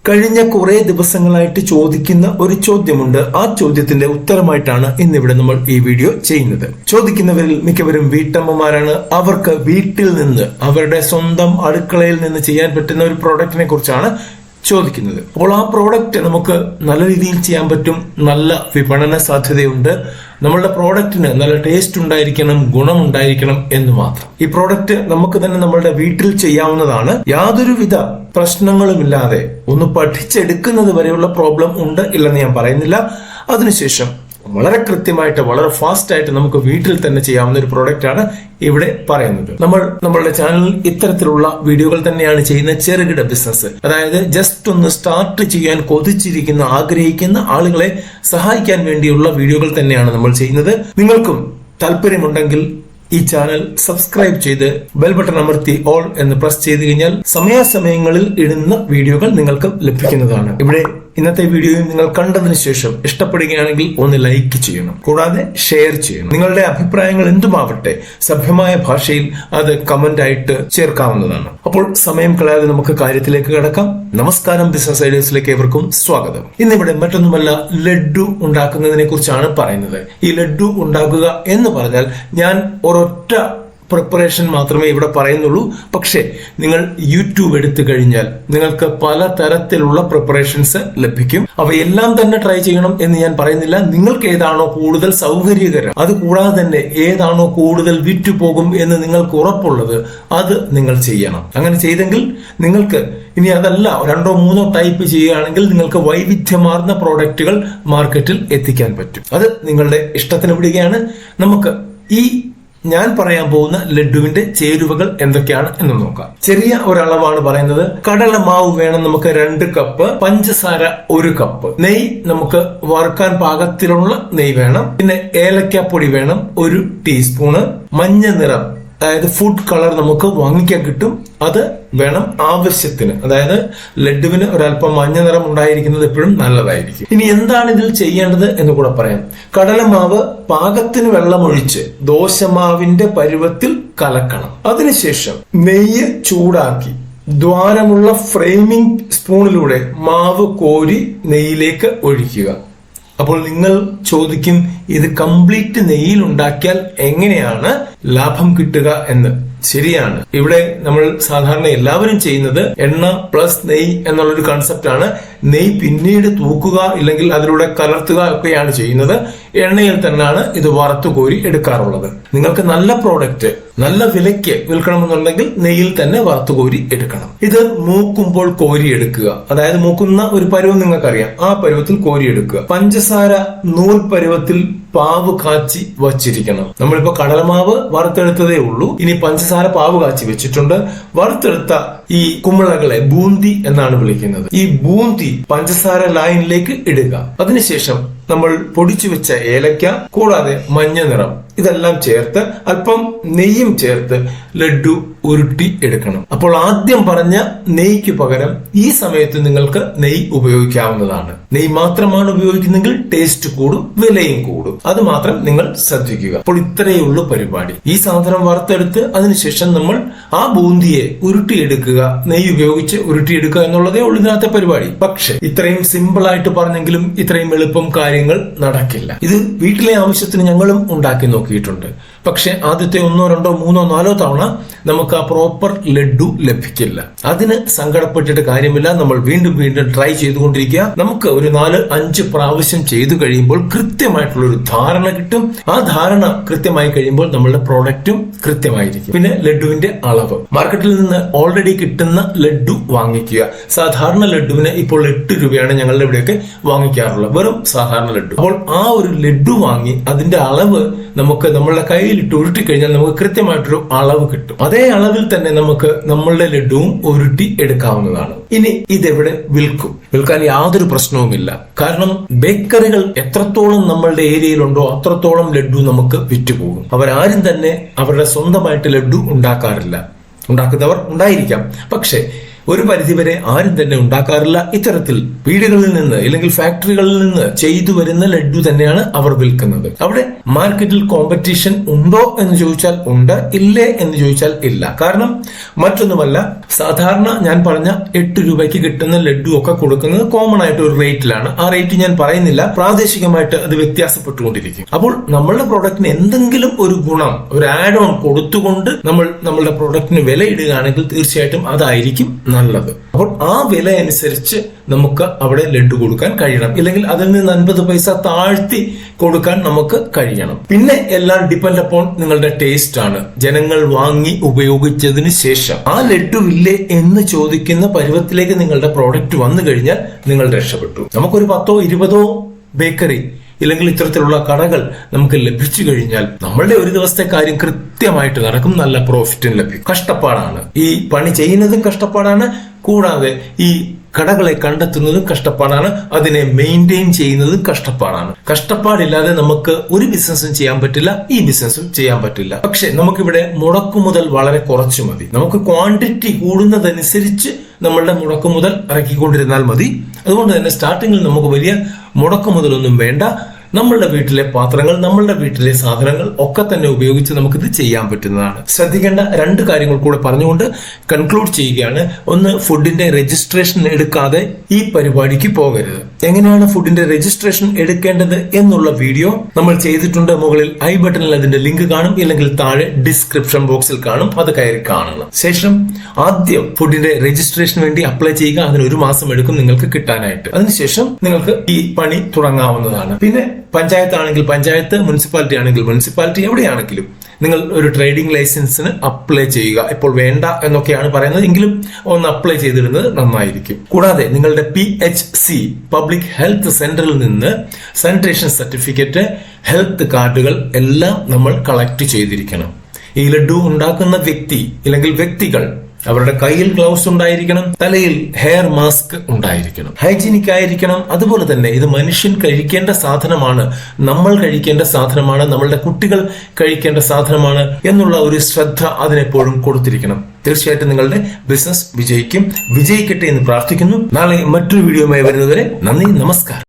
കഴിഞ്ഞ കുറെ ദിവസങ്ങളായിട്ട് ചോദിക്കുന്ന ഒരു ചോദ്യമുണ്ട്. ആ ചോദ്യത്തിന്റെ ഉത്തരമായിട്ടാണ് ഇന്നിവിടെ നമ്മൾ ഈ വീഡിയോ ചെയ്യുന്നത്. ചോദിക്കുന്നവരിൽ മിക്കവരും വീട്ടമ്മമാരാണ്. അവർക്ക് വീട്ടിൽ നിന്ന് അവരുടെ സ്വന്തം അടുക്കളയിൽ നിന്ന് ചെയ്യാൻ പറ്റുന്ന ഒരു പ്രോഡക്റ്റിനെ കുറിച്ചാണ് ചോദിക്കുന്നത്. അപ്പോൾ ആ പ്രോഡക്റ്റ് നമുക്ക് നല്ല രീതിയിൽ ചെയ്യാൻ പറ്റും, നല്ല വിപണന സാധ്യതയുണ്ട്, നമ്മളുടെ പ്രോഡക്റ്റിന് നല്ല ടേസ്റ്റ് ഉണ്ടായിരിക്കണം, ഗുണമുണ്ടായിരിക്കണം എന്ന് മാത്രം. ഈ പ്രോഡക്റ്റ് നമുക്ക് തന്നെ നമ്മളുടെ വീട്ടിൽ ചെയ്യാവുന്നതാണ്. യാതൊരുവിധ പ്രശ്നങ്ങളുമില്ലാതെ ഒന്ന് പഠിച്ചെടുക്കുന്നത് വരെയുള്ള പ്രോബ്ലം ഉണ്ട് ഇല്ലെന്ന് ഞാൻ പറയുന്നില്ല. അതിനുശേഷം വളരെ കൃത്യമായിട്ട് വളരെ ഫാസ്റ്റ് ആയിട്ട് നമുക്ക് വീട്ടിൽ തന്നെ ചെയ്യാവുന്ന ഒരു പ്രോഡക്റ്റ് ആണ് ഇവിടെ പറയുന്നത്. നമ്മളുടെ ചാനലിൽ ഇത്തരത്തിലുള്ള വീഡിയോകൾ തന്നെയാണ് ചെയ്യുന്ന ചെറുകിട ബിസിനസ്, അതായത് ജസ്റ്റ് ഒന്ന് സ്റ്റാർട്ട് ചെയ്യാൻ കൊതിച്ചിരിക്കുന്ന ആഗ്രഹിക്കുന്ന ആളുകളെ സഹായിക്കാൻ വേണ്ടിയുള്ള വീഡിയോകൾ തന്നെയാണ് നമ്മൾ ചെയ്യുന്നത്. നിങ്ങൾക്കും താല്പര്യമുണ്ടെങ്കിൽ ഈ ചാനൽ സബ്സ്ക്രൈബ് ചെയ്ത് ബെൽ ബട്ടൺ അമർത്തി ഓൾ എന്ന് പ്രസ് ചെയ്ത് കഴിഞ്ഞാൽ സമയാസമയങ്ങളിൽ ഇടുന്ന വീഡിയോകൾ നിങ്ങൾക്ക് ലഭിക്കുന്നതാണ്. ഇവിടെ ഇന്നത്തെ വീഡിയോയും നിങ്ങൾ കണ്ടതിന് ശേഷം ഇഷ്ടപ്പെടുകയാണെങ്കിൽ ഒന്ന് ലൈക്ക് ചെയ്യണം, കൂടാതെ ഷെയർ ചെയ്യണം. നിങ്ങളുടെ അഭിപ്രായങ്ങൾ എന്തുമാവട്ടെ സഭ്യമായ ഭാഷയിൽ അത് കമന്റ് ആയിട്ട് ചേർക്കാവുന്നതാണ്. അപ്പോൾ സമയം കളയാതെ നമുക്ക് കാര്യത്തിലേക്ക് കടക്കാം. നമസ്കാരം, ബിസിനസ് ഐഡിയസിലേക്ക് ഏവർക്കും സ്വാഗതം. ഇന്നിവിടെ മറ്റൊന്നുമല്ല, ലഡ്ഡു ഉണ്ടാക്കുന്നതിനെ കുറിച്ചാണ് പറയുന്നത്. ഈ ലഡ്ഡു ഉണ്ടാക്കുക എന്ന് പറഞ്ഞാൽ ഞാൻ ഒരൊറ്റ പ്രിപ്പറേഷൻ മാത്രമേ ഇവിടെ പറയുന്നുള്ളൂ. പക്ഷേ നിങ്ങൾ യൂട്യൂബ് എടുത്തു കഴിഞ്ഞാൽ നിങ്ങൾക്ക് പല തരത്തിലുള്ള പ്രിപ്പറേഷൻസ് ലഭിക്കും. അവയെല്ലാം തന്നെ ട്രൈ ചെയ്യണം എന്ന് ഞാൻ പറയുന്നില്ല. നിങ്ങൾക്ക് ഏതാണോ കൂടുതൽ സൗകര്യകരം, അത് കൂടാതെ തന്നെ ഏതാണോ കൂടുതൽ വിറ്റുപോകും എന്ന് നിങ്ങൾക്ക് ഉറപ്പുള്ളത് അത് നിങ്ങൾ ചെയ്യണം. അങ്ങനെ ചെയ്തെങ്കിൽ നിങ്ങൾക്ക് ഇനി അതല്ല 2-3 ടൈപ്പ് ചെയ്യുകയാണെങ്കിൽ നിങ്ങൾക്ക് വൈവിധ്യമാർന്ന പ്രോഡക്റ്റുകൾ മാർക്കറ്റിൽ എത്തിക്കാൻ പറ്റും. അത് നിങ്ങളുടെ ഇഷ്ടത്തിന് വിടുകയാണ്. നമുക്ക് ഈ ഞാൻ പറയാൻ പോകുന്ന ലഡ്ഡുവിന്റെ ചേരുവകൾ എന്തൊക്കെയാണ് എന്ന് നോക്കാം. ചെറിയ ഒരളവാണ് പറയുന്നത്. കടലമാവ് വേണം നമുക്ക് 2 കപ്പ്, പഞ്ചസാര 1 കപ്പ്, നെയ്യ് നമുക്ക് വറുക്കാൻ പാകത്തിലുള്ള നെയ്യ് വേണം, പിന്നെ ഏലക്കാപ്പൊടി വേണം 1 ടീസ്പൂണ്, മഞ്ഞ നിറം അതായത് ഫുഡ് കളർ നമുക്ക് വാങ്ങിക്കാൻ കിട്ടും, അത് വേണം ആവശ്യത്തിന്. അതായത് ലഡ്ഡുവിന് ഒരല്പം മഞ്ഞ നിറം ഉണ്ടായിരിക്കുന്നത് എപ്പോഴും നല്ലതായിരിക്കും. ഇനി എന്താണ് ഇതിൽ ചെയ്യേണ്ടത് എന്ന് കൂടെ പറയാം. കടലമാവ് പാകത്തിന് വെള്ളമൊഴിച്ച് ദോശമാവിന്റെ പരുവത്തിൽ കലക്കണം. അതിനുശേഷം നെയ്യ് ചൂടാക്കി ദ്വാരമുള്ള ഫ്രെയിമിംഗ് സ്പൂണിലൂടെ മാവ് കോരി നെയ്യിലേക്ക് ഒഴിക്കുക. അപ്പോൾ നിങ്ങൾ ചോദിക്കും, ഇത് കംപ്ലീറ്റ് നെയ്യിൽ ഉണ്ടാക്കിയാൽ എങ്ങനെയാണ് ലാഭം കിട്ടുക എന്ന്. ശരിയാണ്, ഇവിടെ നമ്മൾ സാധാരണ എല്ലാവരും ചെയ്യുന്നത് എണ്ണ പ്ലസ് നെയ്യ് എന്നുള്ളൊരു കൺസെപ്റ്റ് ആണ്. നെയ്യ് പിന്നീട് തൂക്കുക ഇല്ലെങ്കിൽ അതിലൂടെ കലർത്തുക ഒക്കെയാണ് ചെയ്യുന്നത്. എണ്ണയിൽ തന്നെയാണ് ഇത് വറുത്തു കോരി എടുക്കാറുള്ളത്. നിങ്ങൾക്ക് നല്ല പ്രോഡക്റ്റ് നല്ല വിലയ്ക്ക് വിൽക്കണമെന്നുണ്ടെങ്കിൽ നെയ്യിൽ തന്നെ വറുത്തു കോരി എടുക്കണം. ഇത് മൂക്കുമ്പോൾ കോരി എടുക്കുക, അതായത് മൂക്കുന്ന ഒരു പരുവം നിങ്ങൾക്കറിയാം, ആ പരുവത്തിൽ കോരി എടുക്കുക. പഞ്ചസാര നൂൽ പരുവത്തിൽ പാവ് കാച്ചി വച്ചിരിക്കണം. നമ്മളിപ്പോ കടലമാവ് വറുത്തെടുത്തതേ ഉള്ളൂ. ഇനി പഞ്ചസാര പാവ് കാച്ചി വെച്ചിട്ടുണ്ട്. വറുത്തെടുത്ത ഈ കുമിളകളെ ബൂന്തി എന്നാണ് വിളിക്കുന്നത്. ഈ ബൂന്തി പഞ്ചസാര ലൈനിലേക്ക് ഇടുക. അതിനുശേഷം നമ്മൾ പൊടിച്ചു വെച്ച ഏലക്ക കൂടാതെ മഞ്ഞ നിറം ഇതെല്ലാം ചേർത്ത് അല്പം നെയ്യും ചേർത്ത് ലഡ്ഡു ഉരുട്ടി എടുക്കണം. അപ്പോൾ ആദ്യം പറഞ്ഞ നെയ്ക്ക് പകരം ഈ സമയത്ത് നിങ്ങൾക്ക് നെയ്യ് ഉപയോഗിക്കാവുന്നതാണ്. നെയ്യ് മാത്രമാണ് ഉപയോഗിക്കുന്നെങ്കിൽ ടേസ്റ്റ് കൂടും, വിലയും കൂടും. അത് മാത്രം നിങ്ങൾ ശ്രദ്ധിക്കുക. അപ്പോൾ ഇത്രയേ ഉള്ളൂ പരിപാടി. ഈ സാധനം വറുത്തെടുത്ത് അതിനുശേഷം നമ്മൾ ആ ബൂന്തിയെ ഉരുട്ടിയെടുക്കുക, നെയ്യ് ഉപയോഗിച്ച് ഉരുട്ടിയെടുക്കുക എന്നുള്ളതേ ഉള്ളൂ ഇതിനകത്തെ പരിപാടി. പക്ഷെ ഇത്രയും സിമ്പിൾ ആയിട്ട് പറഞ്ഞെങ്കിലും ഇത്രയും എളുപ്പം കാര്യങ്ങൾ നടക്കില്ല. ഇത് വീട്ടിലെ ആവശ്യത്തിന് ഞങ്ങളും ഉണ്ടാക്കി നോക്കിയിട്ടുണ്ട്. പക്ഷെ ആദ്യത്തെ 1, 2, 3, 4 തവണ നമുക്ക് ആ പ്രോപ്പർ ലഡ്ഡു ലഭിക്കില്ല. അതിന് സങ്കടപ്പെട്ടിട്ട് കാര്യമില്ല. നമ്മൾ വീണ്ടും വീണ്ടും ട്രൈ ചെയ്തുകൊണ്ടിരിക്കുക. നമുക്ക് ഒരു 4-5 പ്രാവശ്യം ചെയ്തു കഴിയുമ്പോൾ കൃത്യമായിട്ടുള്ള ഒരു ധാരണ കിട്ടും. ആ ധാരണ കൃത്യമായി കഴിയുമ്പോൾ നമ്മളുടെ പ്രോഡക്റ്റും കൃത്യമായിരിക്കും. പിന്നെ ലഡ്ഡുവിന്റെ അളവ് മാർക്കറ്റിൽ നിന്ന് ഓൾറെഡി കിട്ടുന്ന ലഡ്ഡു വാങ്ങിക്കുക. സാധാരണ ലഡ്ഡുവിന് ഇപ്പോൾ 8 രൂപയാണ് ഞങ്ങളുടെ ഇവിടെയൊക്കെ വാങ്ങിക്കാറുള്ളത്, വെറും സാധാരണ ലഡ്ഡു. അപ്പോൾ ആ ഒരു ലഡ്ഡു വാങ്ങി അതിന്റെ അളവ് നമുക്ക് നമ്മളുടെ കയ്യിലിട്ട് ഉരുട്ടി കഴിഞ്ഞാൽ നമുക്ക് കൃത്യമായിട്ടൊരു അളവ് കിട്ടും. അതേ അളവിൽ തന്നെ നമുക്ക് നമ്മളുടെ ലഡ്ഡുവും ഉരുട്ടി എടുക്കാവുന്നതാണ്. ഇനി ഇതെവിടെ വിൽക്കും? വിൽക്കാൻ യാതൊരു പ്രശ്നവുമില്ല. കാരണം ബേക്കറികൾ എത്രത്തോളം നമ്മളുടെ ഏരിയയിലുണ്ടോ അത്രത്തോളം ലഡ്ഡു നമുക്ക് വിറ്റുപോകും. അവരാരും തന്നെ അവരുടെ സ്വന്തമായിട്ട് ലഡ്ഡു ഉണ്ടാക്കാറില്ല. ഉണ്ടാക്കുന്നവർ ഉണ്ടായിരിക്കാം, പക്ഷെ ഒരു പരിധിവരെ ആരും തന്നെ ഉണ്ടാക്കാറില്ല. ഇത്തരത്തിൽ വീടുകളിൽ നിന്ന് അല്ലെങ്കിൽ ഫാക്ടറികളിൽ നിന്ന് ചെയ്തു വരുന്ന ലഡ്ഡു തന്നെയാണ് അവർ വിൽക്കുന്നത്. അവിടെ മാർക്കറ്റിൽ കോമ്പറ്റീഷൻ ഉണ്ടോ എന്ന് ചോദിച്ചാൽ ഉണ്ട്, ഇല്ലേ എന്ന് ചോദിച്ചാൽ ഇല്ല. കാരണം മറ്റൊന്നുമല്ല, സാധാരണ ഞാൻ പറഞ്ഞ 8 രൂപയ്ക്ക് കിട്ടുന്ന ലഡ്ഡു ഒക്കെ കൊടുക്കുന്നത് കോമൺ ആയിട്ട് ഒരു റേറ്റിലാണ്. ആ റേറ്റ് ഞാൻ പറയുന്നില്ല, പ്രാദേശികമായിട്ട് അത് വ്യത്യാസപ്പെട്ടുകൊണ്ടിരിക്കും. അപ്പോൾ നമ്മളുടെ പ്രോഡക്റ്റിന് എന്തെങ്കിലും ഒരു ഗുണം, ഒരു ആഡ് ഓൺ കൊടുത്തുകൊണ്ട് നമ്മളുടെ പ്രോഡക്റ്റിന് വില ഇടുകയാണെങ്കിൽ തീർച്ചയായിട്ടും അതായിരിക്കും നല്ലത്. അപ്പോൾ ആ വില അനുസരിച്ച് നമുക്ക് അവിടെ ലഡ്ഡു കൊടുക്കാൻ കഴിയണം, ഇല്ലെങ്കിൽ അതിൽ നിന്ന് 50 പൈസ താഴ്ത്തി കൊടുക്കാൻ നമുക്ക് കഴിയണം. പിന്നെ എല്ലാം ഡിപ്പെൻഡ് അപ്പോൺ നിങ്ങളുടെ ടേസ്റ്റ് ആണ്. ജനങ്ങൾ വാങ്ങി ഉപയോഗിച്ചതിന് ശേഷം ആ ലഡ്ഡു ഇല്ലേ എന്ന് ചോദിക്കുന്ന പരുവത്തിലേക്ക് നിങ്ങളുടെ പ്രോഡക്റ്റ് വന്നു കഴിഞ്ഞാൽ നിങ്ങൾ രക്ഷപ്പെട്ടു. നമുക്കൊരു 10 20 ബേക്കറി ഇല്ലെങ്കിൽ ഇത്തരത്തിലുള്ള കടകൾ നമുക്ക് ലഭിച്ചു കഴിഞ്ഞാൽ നമ്മളുടെ ഒരു ദിവസത്തെ കാര്യം കൃത്യമായിട്ട് നടക്കും, നല്ല പ്രോഫിറ്റും ലഭിക്കും. കഷ്ടപ്പാടാണ്, ഈ പണി ചെയ്യുന്നതും കഷ്ടപ്പാടാണ്, കൂടാതെ ഈ കടകളെ കണ്ടെത്തുന്നതും കഷ്ടപ്പാടാണ്, അതിനെ മെയിൻറ്റെയിൻ ചെയ്യുന്നതും കഷ്ടപ്പാടാണ്. കഷ്ടപ്പാടില്ലാതെ നമുക്ക് ഒരു ബിസിനസ്സും ചെയ്യാൻ പറ്റില്ല, ഈ ബിസിനസ്സും ചെയ്യാൻ പറ്റില്ല. പക്ഷെ നമുക്കിവിടെ മുടക്കുമുതൽ വളരെ കുറച്ചു മതി. നമുക്ക് ക്വാണ്ടിറ്റി കൂടുന്നതനുസരിച്ച് നമ്മളുടെ മുടക്കുമുതൽ ഇറക്കിക്കൊണ്ടിരുന്നാൽ മതി. അതുകൊണ്ട് തന്നെ സ്റ്റാർട്ടിങ്ങിൽ നമുക്ക് വലിയ മുടക്കുമുതലൊന്നും വേണ്ട. നമ്മളുടെ വീട്ടിലെ പാത്രങ്ങൾ, നമ്മളുടെ വീട്ടിലെ സാധനങ്ങൾ ഒക്കെ തന്നെ ഉപയോഗിച്ച് നമുക്കിത് ചെയ്യാൻ പറ്റുന്നതാണ്. ശ്രദ്ധിക്കേണ്ട 2 കാര്യങ്ങൾ കൂടെ പറഞ്ഞുകൊണ്ട് കൺക്ലൂഡ് ചെയ്യുകയാണ്. ഒന്ന്, ഫുഡിന്റെ രജിസ്ട്രേഷൻ എടുക്കാതെ ഈ പരിപാടിക്ക് പോകരുത്. എങ്ങനെയാണ് ഫുഡിന്റെ രജിസ്ട്രേഷൻ എടുക്കേണ്ടത് എന്നുള്ള വീഡിയോ നമ്മൾ ചെയ്തിട്ടുണ്ട്. മുകളിൽ ഐ ബട്ടണിൽ അതിന്റെ ലിങ്ക് കാണും, ഇല്ലെങ്കിൽ താഴെ ഡിസ്ക്രിപ്ഷൻ ബോക്സിൽ കാണും, അത് കയറി കാണണം. ശേഷം ആദ്യം ഫുഡിന്റെ രജിസ്ട്രേഷന് വേണ്ടി അപ്ലൈ ചെയ്യുക. അതിന് 1 മാസം എടുക്കും നിങ്ങൾക്ക് കിട്ടാനായിട്ട്. അതിനുശേഷം നിങ്ങൾക്ക് ഈ പണി തുടങ്ങാവുന്നതാണ്. പിന്നെ പഞ്ചായത്ത് ആണെങ്കിൽ പഞ്ചായത്ത്, മുനിസിപ്പാലിറ്റി ആണെങ്കിൽ മുനിസിപ്പാലിറ്റി, എവിടെയാണെങ്കിലും നിങ്ങൾ ഒരു ട്രേഡിംഗ് ലൈസൻസിന് അപ്ലൈ ചെയ്യുക. ഇപ്പോൾ വേണ്ട എന്നൊക്കെയാണ് പറയുന്നത്, എങ്കിലും ഒന്ന് അപ്ലൈ ചെയ്തിടുന്നത് നന്നായിരിക്കും. കൂടാതെ നിങ്ങളുടെ PHC പബ്ലിക് ഹെൽത്ത് സെന്ററിൽ നിന്ന് സാനിറ്റേഷൻ സർട്ടിഫിക്കറ്റ്, ഹെൽത്ത് കാർഡുകൾ എല്ലാം നമ്മൾ കളക്ട് ചെയ്തിരിക്കണം. ഈ ലഡ്ഡു ഉണ്ടാക്കുന്ന വ്യക്തി അല്ലെങ്കിൽ വ്യക്തികൾ അവരുടെ കയ്യിൽ ഗ്ലൗസ് ഉണ്ടായിരിക്കണം, തലയിൽ ഹെയർ മാസ്ക് ഉണ്ടായിരിക്കണം, ഹൈജീനിക് ആയിരിക്കണം. അതുപോലെ തന്നെ ഇത് മനുഷ്യൻ കഴിക്കേണ്ട സാധനമാണ്, നമ്മൾ കഴിക്കേണ്ട സാധനമാണ്, നമ്മളുടെ കുട്ടികൾ കഴിക്കേണ്ട സാധനമാണ് എന്നുള്ള ഒരു ശ്രദ്ധ അതിനെപ്പോഴും കൊടുത്തിരിക്കണം. തീർച്ചയായിട്ടും നിങ്ങളുടെ ബിസിനസ് വിജയിക്കും. വിജയിക്കട്ടെ എന്ന് പ്രാർത്ഥിക്കുന്നു. നാളെ മറ്റൊരു വീഡിയോയുമായി വരുന്നതുവരെ നന്ദി, നമസ്കാരം.